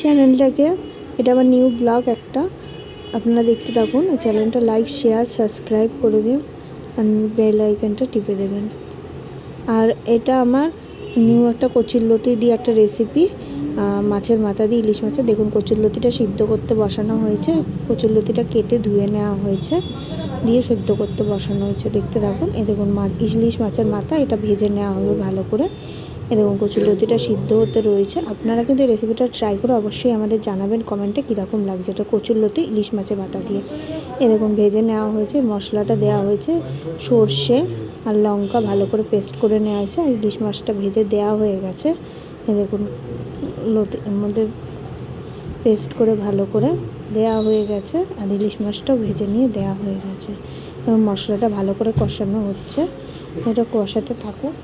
চ্যানেলটাকে, এটা আমার নিউ ব্লগ একটা, আপনারা দেখতে থাকুন। চ্যানেলটা লাইক শেয়ার সাবস্ক্রাইব করে দিন আর বেল আইকনটা টিপে দেবেন। আর এটা আমার নিউ একটা কচুরলতি দিয়ে একটা রেসিপি, মাছের মাথা দিয়ে ইলিশ মাছের। দেখুন কচুরলতিটা সিদ্ধ করতে বসানো হয়েছে, কচুরলতিটা কেটে ধুয়ে নেওয়া হয়েছে, দিয়ে সিদ্ধ করতে বসানো হয়েছে। দেখতে থাকুন। এ দেখুন ইলিশ মাছের মাথা, এটা ভেজে নেওয়া হবে ভালো করে। এ দেখুন কচুরলতিটা সিদ্ধ হতে রয়েছে। আপনারা কিন্তু এই রেসিপিটা ট্রাই করে অবশ্যই আমাদের জানাবেন কমেন্টে কীরকম লাগছে। এটা কচুরলতি ইলিশ মাছের মাথা দিয়ে। এ দেখুন ভেজে নেওয়া হয়েছে, মশলাটা দেওয়া হয়েছে, সর্ষে আর লঙ্কা ভালো করে পেস্ট করে নেওয়া হয়েছে। আর ইলিশ মাছটা ভেজে দেওয়া হয়ে গেছে। এ দেখুন লতির মধ্যে পেস্ট করে ভালো করে দেওয়া হয়ে গেছে, আর ইলিশ মাছটাও ভেজে নিয়ে দেওয়া হয়ে গেছে। এবং মশলাটা ভালো করে কষানো হচ্ছে। এটা কষাতে থাকুক,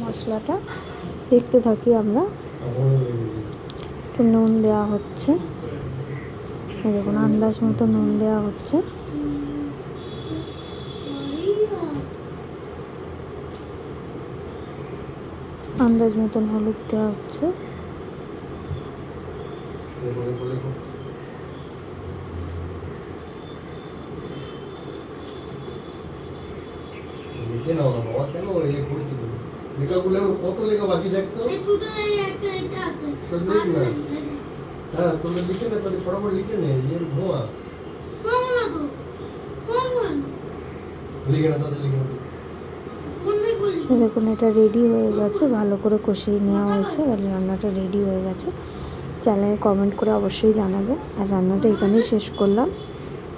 মশলাটা দেখতে থাকি আমরা। একটু নুন দেওয়া হচ্ছে, দেখুন আন্দাজ মতো নুন দেওয়া হচ্ছে। আন্দাজ মতন হলুদ দেওয়া হচ্ছে। দেখে নাও না বাবা, কেন এই করছি? লেখাগুলো কত লেখা বাকি দেখতো, এটা আছে তো দেখ না। হ্যাঁ তোকে লিখে নে, তোকে ফটাফট লিখে নে, এর ভোয়া না তো লিখে না, তাদের লিখে না। দেখুন এটা রেডি হয়ে গেছে, ভালো করে কষিয়ে নেওয়া হয়েছে, আর রান্নাটা রেডি হয়ে গেছে। চ্যানেলে কমেন্ট করে অবশ্যই জানাবেন। আর রান্নাটা এখানেই শেষ করলাম।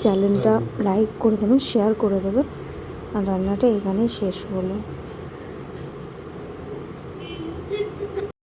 চ্যানেলটা লাইক করে দেবেন, শেয়ার করে দেবেন। আর রান্নাটা এখানেই শেষ হলো।